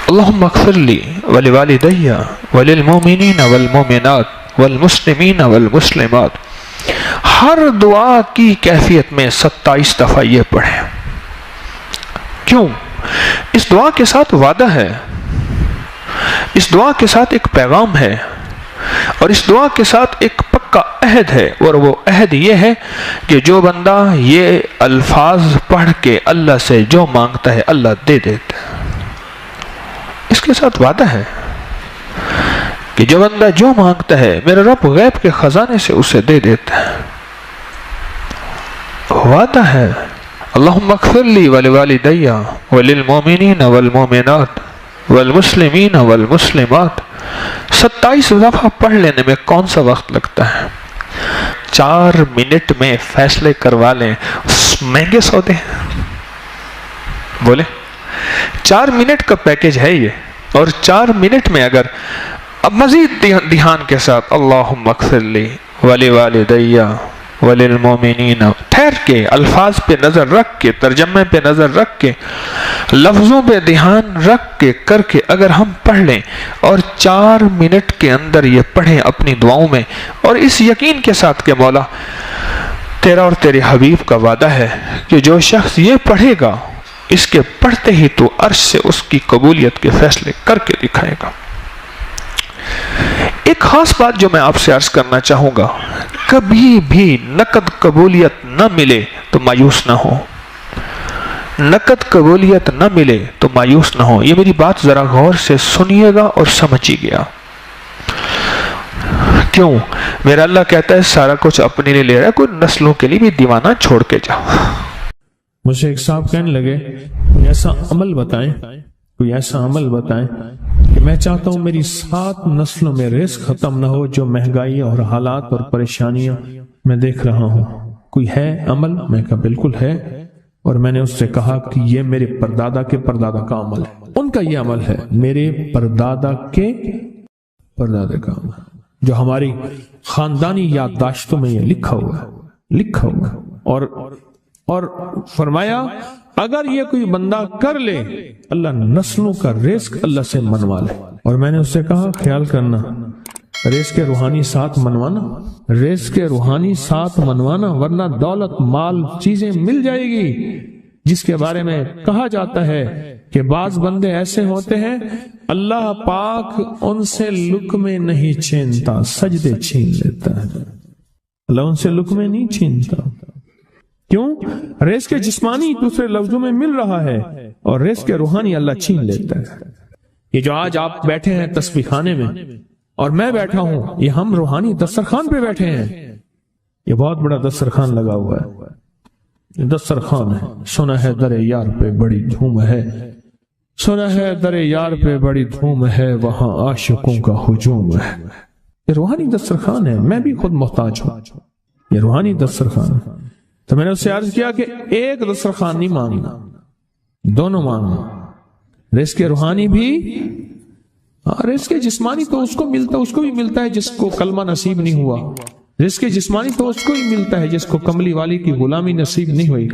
اللہم اغفر لی ولوالدی وللمؤمنین والمؤمنات والمسلمین والمسلمات۔ ہر دعا کی کیفیت میں 27 دفعہ یہ پڑھیں۔ کیوں؟ اس دعا کے ساتھ وعدہ ہے، اس دعا کے ساتھ ایک پیغام ہے، اور اس دعا کے ساتھ ایک پکا عہد ہے، اور وہ عہد یہ ہے کہ جو بندہ یہ الفاظ پڑھ کے اللہ سے جو مانگتا ہے اللہ دے دیتا ہے۔ اس کے ساتھ وعدہ ہے کہ جو بندہ جو مانگتا ہے میرا رب غیب کے خزانے سے اسے دے دیتا ہے۔ وعدہ ہے اللہم اغفر لی ولوالدی وللمؤمنین والمؤمنات والمسلمین والمسلمات۔ 27 دفعہ پڑھ لینے میں کون سا وقت لگتا ہے؟ 4 منٹ میں فیصلے کروا لیں، مہنگے سودے ہیں، بولے 4 منٹ کا پیکج ہے یہ، اور 4 منٹ میں اگر اب مزید دھیان کے ساتھ اللہم اغفر لی ولوالدی وللمؤمنین، ٹھہر کے الفاظ پہ نظر رکھ کے، ترجمے پہ نظر رکھ کے، لفظوں پہ دھیان رکھ کے کر کے اگر ہم پڑھ لیں اور 4 منٹ کے اندر یہ پڑھیں اپنی دعاؤں میں، اور اس یقین کے ساتھ کہ مولا تیرا اور تیرے حبیب کا وعدہ ہے کہ جو شخص یہ پڑھے گا اس کے پڑھتے ہی تو عرش سے اس کی قبولیت کے فیصلے کر کے دکھائے گا۔ ایک خاص بات جو میں آپ سے عرض کرنا چاہوں گا، کبھی بھی نقد قبولیت نہ ملے تو مایوس نہ ہو، نقد قبولیت نہ ملے تو مایوس نہ ہو۔ یہ میری بات ذرا غور سے سنیے گا اور سمجھیے گا۔ کیوں؟ میرا اللہ کہتا ہے سارا کچھ اپنے لیے لے رہا ہے، کوئی نسلوں کے لیے بھی دیوانہ چھوڑ کے جاؤ۔ مجھے ایک صاحب کہنے لگے کوئی ایسا عمل بتائیں، کوئی ایسا عمل بتائیں کہ میں چاہتا ہوں میری 7 نسلوں میں رزق ختم نہ ہو، جو مہنگائی اور حالات اور پریشانیاں میں دیکھ رہا ہوں، کوئی ہے عمل؟ میں کہا بالکل ہے، اور میں نے اس سے کہا کہ یہ میرے پردادا کے پردادا کا عمل ہے، ان کا یہ عمل ہے، میرے پردادا کے پردادا کا عمل، جو ہماری خاندانی یادداشتوں میں یہ لکھا ہوا ہے، اور فرمایا اگر یہ کوئی بندہ کر لے اللہ نسلوں کا رزق اللہ سے منوا لے۔ اور میں نے اس سے کہا خیال کرنا، رزق کے روحانی ساتھ منوانا، رزق کے روحانی ساتھ منوانا، ورنہ دولت مال چیزیں مل جائے گی جس کے بارے میں کہا جاتا ہے کہ بعض بندے ایسے ہوتے ہیں اللہ پاک ان سے لقمے نہیں چھینتا، سجدے چھین لیتا ہے، اللہ ان سے لقمے نہیں چھینتا۔ کیوں؟ رزق جسمانی دوسرے لفظوں میں مل رہا ہے، اور رزق روحانی اللہ چھین لیتا ہے۔ یہ جو آج آپ بیٹھے ہیں تسبیح خانے میں اور میں بیٹھا ہوں، یہ ہم روحانی دسترخوان پہ بیٹھے ہیں، یہ بہت بڑا دسترخوان لگا ہوا ہے، یہ دسترخوان ہے۔ سنا ہے در یار پہ بڑی دھوم ہے، سنا ہے در یار پہ بڑی دھوم ہے، وہاں عاشقوں کا ہجوم ہے۔ یہ روحانی دسترخوان ہے، میں بھی خود محتاج ہوں، یہ روحانی دسترخوان ہے۔ تو میں نے اس سے عرض کیا کہ ایک دسترخوان نہیں مانگنا، دونوں مانگنا، رزق روحانی بھی، رزق جسمانی تو اس کو بھی ملتا ہے جس کو کلمہ نصیب نہیں ہوا، رزق جسمانی تو اس کو ہی ملتا ہے جس کو کملی والی کی غلامی نصیب نہیں ہوئی،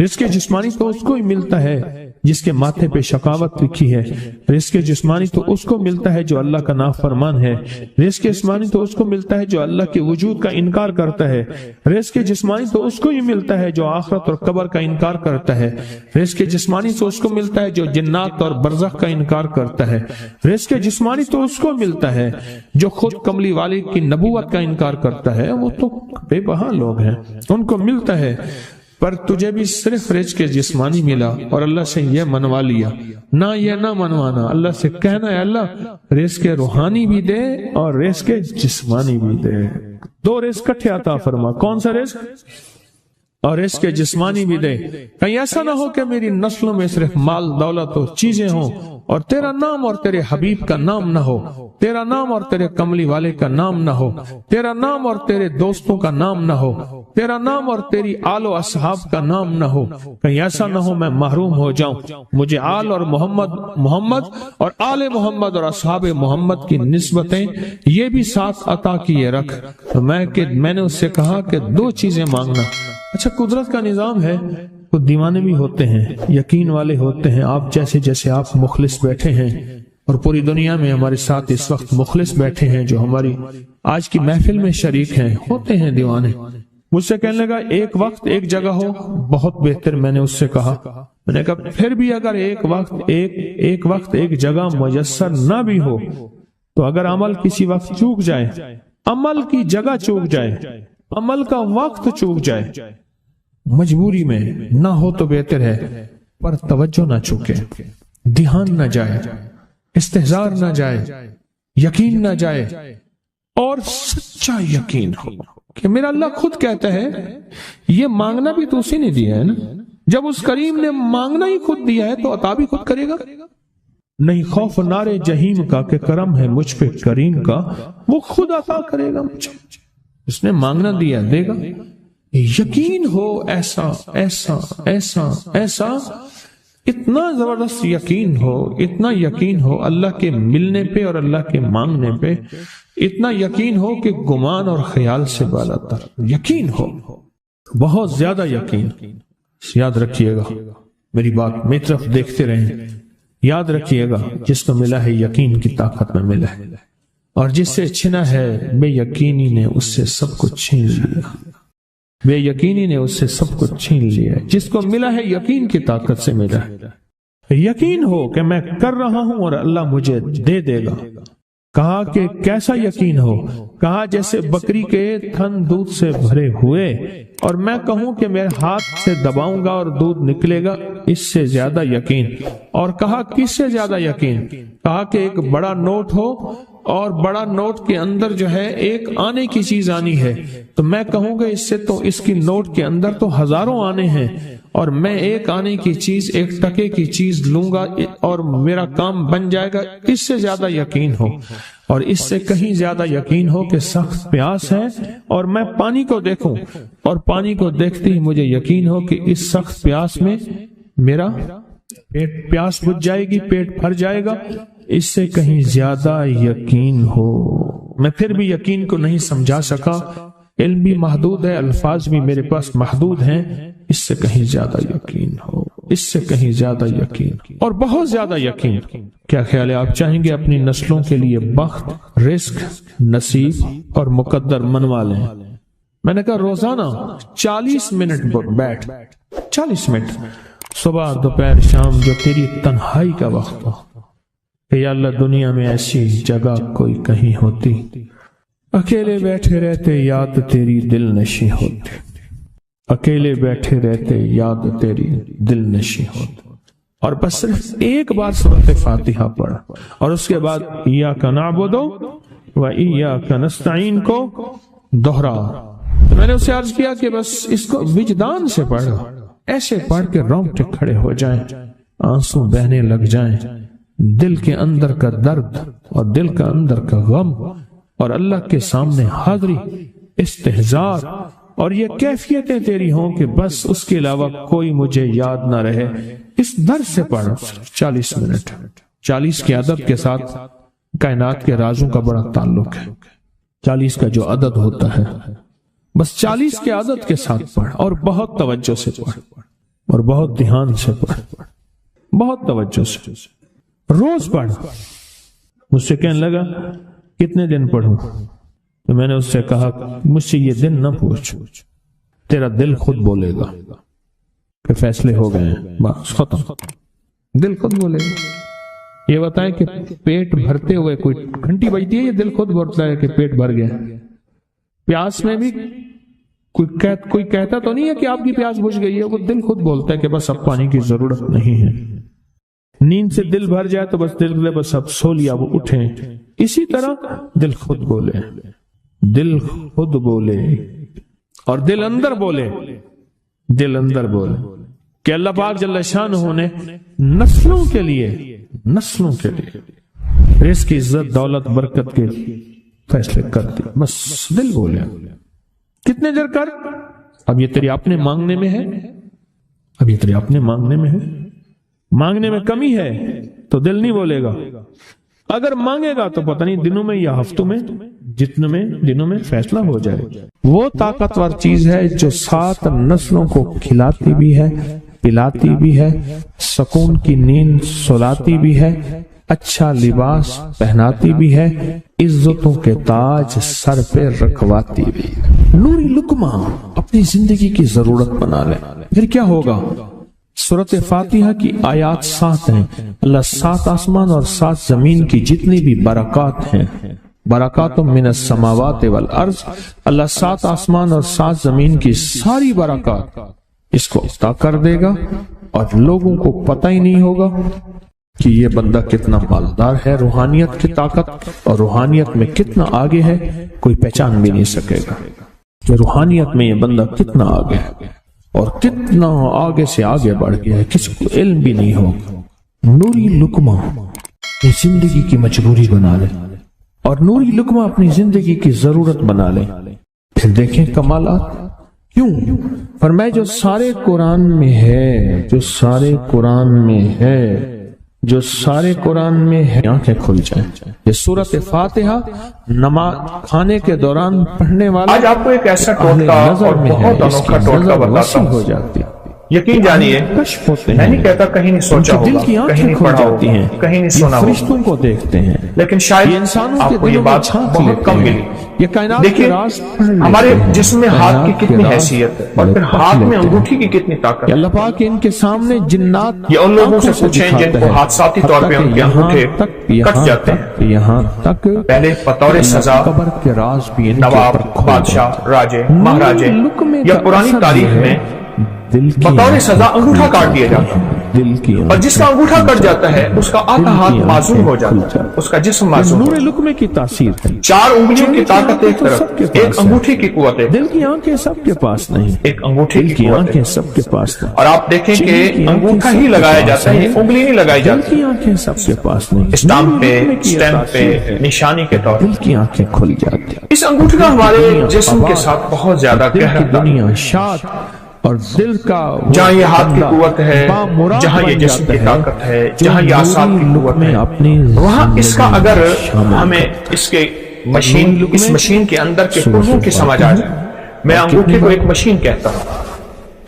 رزق جسمانی تو اس کو ہی ملتا ہے جس کے ماتھے پہ شقاوت لکھی ہے، رزق جسمانی تو اس کو ملتا ہے جو اللہ کا نافرمان ہے، رزق جسمانی تو اس کو ملتا ہے جو اللہ کے وجود کا انکار کرتا ہے، رزق جسمانی تو اس کو ہی ملتا ہے جو آخرت اور قبر کا انکار کرتا ہے، رزق جسمانی تو اس کو ملتا ہے جو جنات اور برزخ کا انکار کرتا ہے، رزق جسمانی تو اس کو ملتا ہے جو خود کملی والی کی نبوت کا انکار کرتا ہے، وہ تو بے بہا لوگ ہیں، ان کو ملتا ہے۔ پر تجھے بھی صرف رزق جسمانی ملا اور اللہ سے یہ منوا لیا، نہ یہ نہ منوانا، اللہ سے کہنا ہے اللہ رزق روحانی بھی دے اور رزق جسمانی بھی دے، 2 رزق کٹھے عطا فرما، کون سا رزق؟ اور رزق جسمانی بھی دے۔ کہیں ایسا نہ ہو کہ میری نسلوں میں صرف مال دولت و چیزیں ہوں اور تیرا نام اور تیرے حبیب کا نام نہ ہو، تیرا نام اور تیرے کملی والے کا نام نہ ہو، تیرا نام اور تیرے دوستوں کا نام نہ ہو، تیرا نام اور تیری آل و اصحاب کا نام نہ ہو۔ کہیں ایسا نہ ہو میں محروم ہو جاؤں، مجھے آل اور محمد اور آل محمد اور اصحاب محمد کی نسبتیں یہ بھی ساتھ عطا کیے رکھ۔ تو میں نے اس سے کہا کہ 2 چیزیں مانگنا۔ اچھا قدرت کا نظام ہے، کچھ دیوانے بھی ہوتے ہیں، یقین والے ہوتے ہیں، آپ جیسے آپ مخلص بیٹھے ہیں، اور پوری دنیا میں ہمارے ساتھ اس وقت مخلص بیٹھے ہیں جو ہماری آج کی محفل میں شریک ہیں، ہوتے ہیں دیوانے۔ مجھ سے کہنے لگا ایک وقت ایک جگہ ہو، بہت بہتر۔ میں نے اس سے کہا، میں نے کہا پھر بھی اگر ایک وقت ایک جگہ میسر نہ بھی ہو تو اگر عمل کسی وقت چوک جائے، عمل کی جگہ چوک جائے، عمل کا وقت چوک جائے، مجبوری میں نہ ہو تو بہتر ہے، پر توجہ نہ چوکے، دھیان نہ جائے، استحضار نہ جائے، یقین نہ جائے، اور سچا یقین ہو کہ میرا اللہ خود کہتا ہے یہ مانگنا بھی تو اسی نے دیا ہے نا، جب اس کریم نے مانگنا ہی خود دیا ہے تو عطا بھی خود کرے گا۔ نہیں خوف نار جہیم کا کہ کرم ہے مجھ پہ کریم کا، وہ خود عطا کرے گا مجھے، اس نے مانگنا دیا دے گا۔ یقین ہو ایسا ایسا ایسا ایسا، اتنا زبردست یقین ہو، اتنا یقین ہو اللہ کے ملنے پہ اور اللہ کے مانگنے پہ، اتنا یقین ہو کہ گمان اور خیال سے بالا تر یقین ہو، بہت زیادہ یقین۔ یاد رکھیے گا میری بات، میری طرف دیکھتے رہیں، یاد رکھیے گا جس کو ملا ہے یقین کی طاقت میں ملا ہے، اور جس سے چھنا ہے بے یقینی نے اس سے سب کچھ چھین لیا، بے یقینی نے اس سے سب کچھ چھین لیا۔ جس کو ملا ہے یقین کی طاقت سے ملا ہے، یقین ہو کہ میں کر رہا ہوں اور اللہ مجھے دے دے گا۔ کہا کہ کیسا یقین ہو؟ کہا جیسے بکری کے تھن دودھ سے بھرے ہوئے اور میں کہوں کہ میرے ہاتھ سے دباؤں گا اور دودھ نکلے گا، اس سے زیادہ یقین۔ اور کہا کس سے زیادہ یقین؟ کہا کہ ایک بڑا نوٹ ہو اور بڑا نوٹ کے اندر جو ہے ایک آنے کی چیز آنی ہے، تو میں کہوں گا اس سے تو اس کی نوٹ کے اندر تو ہزاروں آنے ہیں، اور میں ایک آنے کی چیز، ایک ٹکے کی چیز لوں گا اور میرا کام بن جائے گا۔ اس سے زیادہ یقین ہو، اور اس سے کہیں زیادہ یقین ہو کہ سخت پیاس ہے اور میں پانی کو دیکھوں، اور پانی کو دیکھتے ہی مجھے یقین ہو کہ اس سخت پیاس میں میرا پیاس بجھ جائے گی، پیٹ بھر جائے گا۔ اس سے کہیں زیادہ یقین ہو۔ میں پھر بھی یقین کو نہیں سمجھا سکا، علم بھی محدود ہے، الفاظ بھی میرے پاس محدود ہیں۔ اس سے کہیں زیادہ یقین ہو، اس سے کہیں زیادہ یقین، اور بہت زیادہ یقین۔ کیا خیال ہے آپ چاہیں گے اپنی نسلوں کے لیے بخت، رزق، نصیب اور مقدر منوا لیں؟ میں نے کہا روزانہ 40 منٹ بیٹھ، 40 منٹ صبح دوپہر شام، جو تیری تنہائی کا وقت ہو، کہ یا اللہ دنیا میں ایسی جگہ کوئی کہیں ہوتی، اکیلے بیٹھے رہتے یاد تیری دل نشی ہوتی، اکیلے بیٹھے رہتے یاد تیری دل نشی ہوتی، اور بس صرف ایک بار سورۃ فاتحہ پڑھا، اور اس کے بعد ایاک نعبد و ایاک نستعین کو دوہرا۔ تو میں نے اسے عرض کیا کہ بس اس کو وجدان سے پڑھو، ایسے پڑھ کے رونگٹے کھڑے ہو جائیں، آنسو بہنے لگ جائیں، دل کے اندر کا درد اور دل کا اندر کا غم اور اللہ کے سامنے حاضری، استحضار، اور یہ کیفیتیں تیری ہوں کہ بس اس کے علاوہ کوئی مجھے یاد نہ رہے۔ اس درد سے پڑھ 40 منٹ۔ 40 کی عدد کے ساتھ کائنات کے رازوں کا بڑا تعلق ہے۔ 40 کا جو عدد ہوتا ہے، بس 40 کے عدد کے ساتھ پڑھ، اور بہت توجہ سے پڑھ، اور بہت دھیان سے پڑھ، بہت توجہ سے روز پڑھ۔ مجھ سے کہنے لگا کتنے دن پڑھوں؟ تو میں نے اس سے کہا مجھ سے یہ دن نہ پوچھ، تیرا دل خود بولے گا کہ فیصلے ہو گئے ہیں، بس ختم، دل خود بولے گا۔ یہ بتائیں کہ پیٹ بھرتے ہوئے کوئی گھنٹی بجتی ہے، یہ دل خود بولتا ہے کہ پیٹ بھر گیا۔ پیاس میں بھی کوئی کہتا تو نہیں ہے کہ آپ کی پیاس بجھ گئی ہے، وہ دل خود بولتا ہے کہ بس اب پانی کی ضرورت نہیں ہے۔ نیند سے دل بھر جائے تو بس دل بولے بس اب سو لیا، وہ اٹھیں۔ اسی طرح دل خود بولے، دل خود بولے، اور دل اندر بولے، دل اندر بولے کہ اللہ پاک جل شانہ نے نسلوں کے لیے رزق، عزت، دولت، برکت کے فیصلے کر دی، بس دل بولے۔ کتنے دیر کر؟ اب یہ تیری اپنے مانگنے میں ہے، اب یہ تیری اپنے مانگنے میں ہے۔ مانگنے میں کمی ہے تو دل نہیں بولے گا، اگر مانگے گا تو پتہ نہیں دنوں میں یا ہفتوں میں، جتنے میں دنوں میں فیصلہ ہو جائے۔ وہ طاقتور چیز ہے جو 7 نسلوں کو کھلاتی بھی ہے، پلاتی بھی ہے، سکون کی نیند سلاتی بھی ہے، اچھا لباس پہناتی بھی ہے، عزتوں کے تاج سر پہ رکھواتی بھی ہے۔ نوری لقمہ اپنی زندگی کی ضرورت بنا لیں، پھر کیا ہوگا؟ سورۃ فاتحہ کی آیات 7 ہیں۔ اللہ 7 آسمان اور 7 زمین کی جتنی بھی برکات ہیں، برکات من السماوات والارض، اللہ 7 آسمان اور 7 زمین کی ساری برکات اس کو عطا کر دے گا، اور لوگوں کو پتہ ہی نہیں ہوگا کہ یہ بندہ کتنا مالدار ہے۔ روحانیت کی طاقت اور روحانیت میں کتنا آگے ہے، کوئی پہچان بھی نہیں سکے گا کہ روحانیت میں یہ بندہ کتنا آگے ہے اور کتنا آگے سے آگے بڑھ گیا ہے، کسی کو علم بھی نہیں ہوگا۔ نوری لقمہ اپنی زندگی کی مجبوری بنا لے، اور نوری لقمہ اپنی زندگی کی ضرورت بنا لے، پھر دیکھیں کمالات۔ کیوں؟ فرمائے جو سارے قرآن میں ہے، جو سارے قرآن میں ہے، جو سارے قرآن میں ہے، آنکھیں کھل جائیں۔ یہ سورۃ فاتحہ نماز کھانے کے دوران پڑھنے والا آج آپ کو ایک ایسا ٹوٹکا اور بہت انوکھا ٹوٹکا بتاتا ہو ہوں۔ جاتی، یقین جانیے، کشف ہوتے میں ہیں، نہیں کہتا کہیں نہیں سوچا دل ہوگا، کی کہیں آنکھیں نہیں کھل پڑھا جاتی ہوگا، ہیں، کہیں نہیں یہ سنا ہوگا، فرشتوں کو دیکھتے ہیں، لیکن شاید یہ انسانوں آپ کے کو یہ دلوں میں بات جھانک بہت لیتے کم ہیں۔ ملی۔ یہ کائنات دیکھیے کے راز پڑھ لیتے ہمارے ہیں، جسم میں ہاتھ کی کائنات کے کتنی راز حیثیت ہے، اور پھر پڑھ ہاتھ میں لیتے ہیں۔ انگوٹھی کی کتنی طاقت کہ ہے۔ اللہ پاک ان کے سامنے جنات یہ ان لوگوں سے آنکھوں پوچھیں جن دکھاتا کو ہے، حادثاتی طور پہ ان کے یہاں انگوٹھے تک، کٹ یہاں جاتے ہیں۔ تک، یہاں تک پہلے بطور سزا قبر کے راز بھی ان کے نواب، اوپر کھول بادشاہ، دیتے ہیں۔ راجے، مہاراجے لقمے یا کا پرانی اثر تاریخ یہ ہے، میں دل کی بطور آنکھیں سزا انگوٹھا کھل کاٹ دیا جاتی جاتا ہیں، دل کی اور جس کا آنکھیں انگوٹھا کھل کٹ جاتا ہے اس کا آدھا ہاتھ معذور ہو جاتا ہے، اس کا جسم معذور ہو نور جاتا ہے۔ لقمے کی تاثیر ہے۔ 4 انگلیوں کی طاقت ایک تو طرف، سب کے ایک پاس ہے۔ انگوٹھی کی قوت ایک دل کی آنکھیں سب کے پاس نہیں، ایک انگوٹھی دل کی کی قوت آنکھیں ہے۔ سب کے پاس نہیں، اور آپ دیکھیں کہ دل کی آنکھیں انگوٹھا سب ہی کے لگایا پاس جاتا ہے، ہے، انگلی نہیں لگائی دل جاتی، کی آنکھیں سب کے پاس نہیں، اسٹامپ پہ، نور لقمے کی یہ اسٹیمپ پہ، تاثیر ہے، نشانی کے طور دل کی آنکھیں کھل جاتی ہیں۔ اس انگوٹھی کا ہمارے جسم کے ساتھ بہت زیادہ دل گہرا کی دنیا شاد اور دل کا وہ جہاں یہ ہاتھ کی بندہ قوت ہے، بامراد جہاں یہ بن جسم جاتا کی ہے، طاقت ہے، جو جہاں یہ اعصاب کی نوری قوت لقمے ہے، اپنی وہاں اس کا زندگی اگر میں شامل ہمیں کرتا ہے۔ اس کے مشین، اس مشین کے اندر کے پرزوں کی سمجھ آ جائے، میں انگوٹھے کو ایک مشین کہتا ہوں،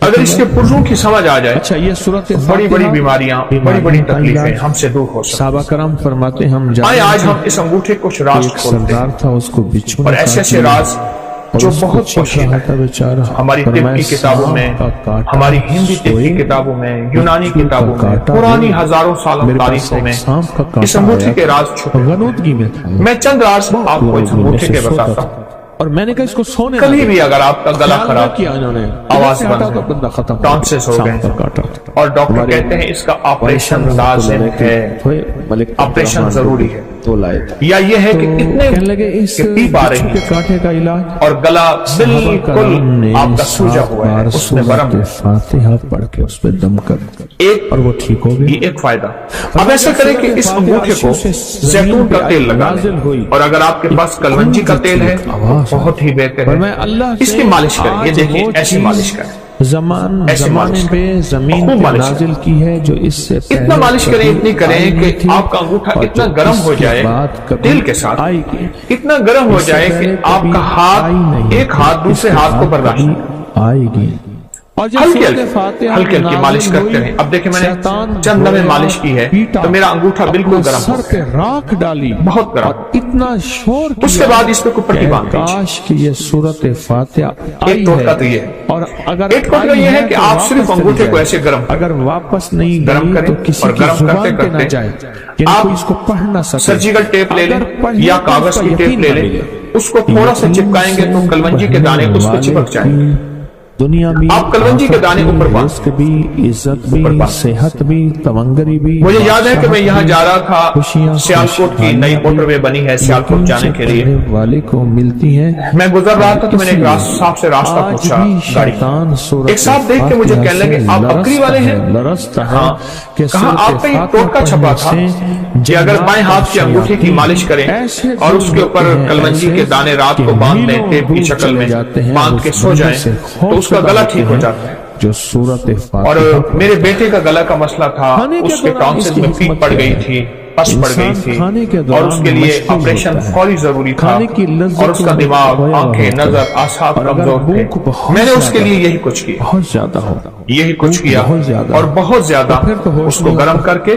اگر اس کے پرزوں کی سمجھ آ جائے، اچھا یہ سورۃ بڑی بڑی بیماریاں، بڑی بڑی تکلیفیں ہم سے دور ہو سکتی صحابہ کرام فرماتے ہیں، ہم ہیں۔ آج ہم اس انگوٹھے کو راز ایک کھولتے ہیں، سردار تھا، اس کو بچھو اور ایسے ایسے راز جو بہت پوشیدہ تھا بیچارہ، ہماری طب کی کتابوں میں، ہماری ہندی طب کی کتابوں میں، یونانی کتابوں میں، پرانی ہزاروں سالوں تاریخوں میں اس انگوٹھے کے راز چھپے۔ غنودگی میں تھا، میں چند راز آپ کو اس انگوٹھے کے بتاتا ہوں۔ اور میں نے کہا اس کو سونے نہ کبھی دے۔ بھی اگر آپ کا گلا خیال خراب نہ کیا انہوں نے، آواز سے بند ہٹا تو بندہ ختم ہو گیا، ٹانسس ہو شام گئے کا کاٹا، اور ڈاکٹر کہتے ہیں اس کا آپریشن لازم ہے، ملک آپریشن ضروری ہے، تو لائے تھے، یا یہ ہے کہ کہنے اتنے لگے اس کہ پیپ آ بچھو رہی کے ہے کاٹے کا علاج اور گلا بالکل آپ کا سوجا ہوا ہے، اس میں برم ہے، فاتحہ پڑھ کے اس پہ دم کر ایک اور وہ ٹھیک ہو گیا۔ یہ ایک فائدہ۔ اب ایسا کریں کہ اس انگوٹھے کو زیتون کا تیل لگا لیں، اور اگر آپ کے پاس کلونجی کا تیل ہے تو بہت ہی بہتر ہے، اس کی مالش کریں۔ یہ دیکھیں ایسی مالش کریں، زمانے پہ زمین خوب پہ مالش نازل کی ہے، جو اس سے اتنا مالش کریں، اتنی کریں کہ آپ کا انگوٹھا اتنا گرم ہو جائے تیل کے ساتھ، آئے گی، اتنا گرم ہو جائے کہ آپ کا ہاتھ، ایک ہاتھ دوسرے ہاتھ کو برداشت کرے، آئے گی، اور جب ہلکی سورۃ فاتحہ ہلکی ہلکی مالش نازل کرتے ہوئی، ہیں۔ اب دیکھیں میں نے شیطان چند لمحے رویا، مالش کی ہے پیٹا، تو میرا انگوٹھا بالکل اپنے گرم ہو سر پہ راکھ ڈالی، بہت گرم، اور اتنا شور اس کے بعد اس پہ کوئی پٹی باندھ دیجیے۔ کاش کہ یہ سورۃ فاتحہ ایک ٹوٹکا تو یہ ہے، اور اگر ایک ٹوٹکا یہ ہے کہ تو آپ صرف واپس چلی انگوٹھے کو جائے۔ ایسے گرم کریں، اگر واپس نہیں گرم گئی کریں تو کسی اور کی گرم زبان کرتے پہ نہ کرتے جائے، کہ آپ کوئی اس کو پڑھ نہ سکے، سرجیکل ٹیپ لے لیں اگر پڑھنے یا کو اس کاغذ کا کی ٹیپ یقین لے نہ لیں، ملے، اس کو تھوڑا سا چپکائیں گے تو کلونجی کے دانے اس پہ چپک جائیں گے۔ دنیا بھی، آپ کلونجی کے دانے اوپر باندھ، رزق بھی، عزت بھی، صحت بھی، تمنگری بھی۔ مجھے یاد ہے کہ میں یہاں جا رہا تھا، خوشیاں، سیالکوٹ کی نئی موٹر وے بنی ہے سیالکوٹ جانے کے لیے، والے کو ملتی ہیں۔ میں گزر رہا تھا تو میں نے ایک صاحب سے راستہ پوچھا گاڑی، ایک صاحب دیکھ کے مجھے کہنے لگے آپ بکری والے ہیں؟ ہاں، کہا آپ کا یہ ٹوٹکا چھپا تھا کہ اگر بائیں ہاتھ کی انگوٹھی کی مالش کریں اور اس کے اوپر کلونجی کے دانے رات کو باندھ لیں ٹیپ کی شکل میں، باندھ کے سو جائیں تو اس کا گلا ٹھیک ہو جاتا ہے۔ جو سورۃ اور فاتحہ، میرے بیٹے کا گلا کا مسئلہ تھا، اس کے ٹانسل میں پیپ پڑ گئی تھی، پس پڑ گئی تھی، اور اس کے لیے آپریشن فوری ضروری تھا، اور اس کا دماغ، آنکھیں، نظر، اعصاب کمزور تھے۔ میں نے اس کے لیے یہی کچھ کیا، بہت زیادہ ہو، یہی کچھ کیا، اور بہت زیادہ اس کو گرم کر کے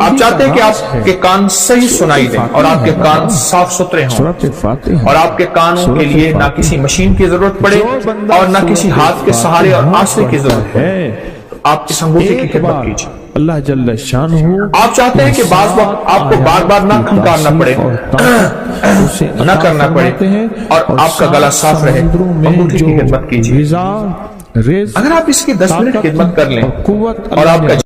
آپ چاہتے ہیں کہ آپ کے کان صحیح سنائی دیں اور آپ کے کان صاف ستھرے ہوں سورۃ فاتحہ اور آپ کے کانوں کے لیے نہ کسی مشین کی ضرورت پڑے اور نہ کسی ہاتھ کے سہارے اور آسرے کی ضرورت پڑے. آپ اس انگوٹھے کی خدمت کیجیے. اللہ جل شانہ آپ چاہتے ہیں کہ بعض وقت آپ کو بار بار نہ کھنکارنا پڑے نہ کرنا پڑے اور آپ کا گلا صاف رہے. انگوٹھے کی خدمت کیجیے. اگر آپ اس کی 10 منٹ خدمت کر لیں اور آپ کا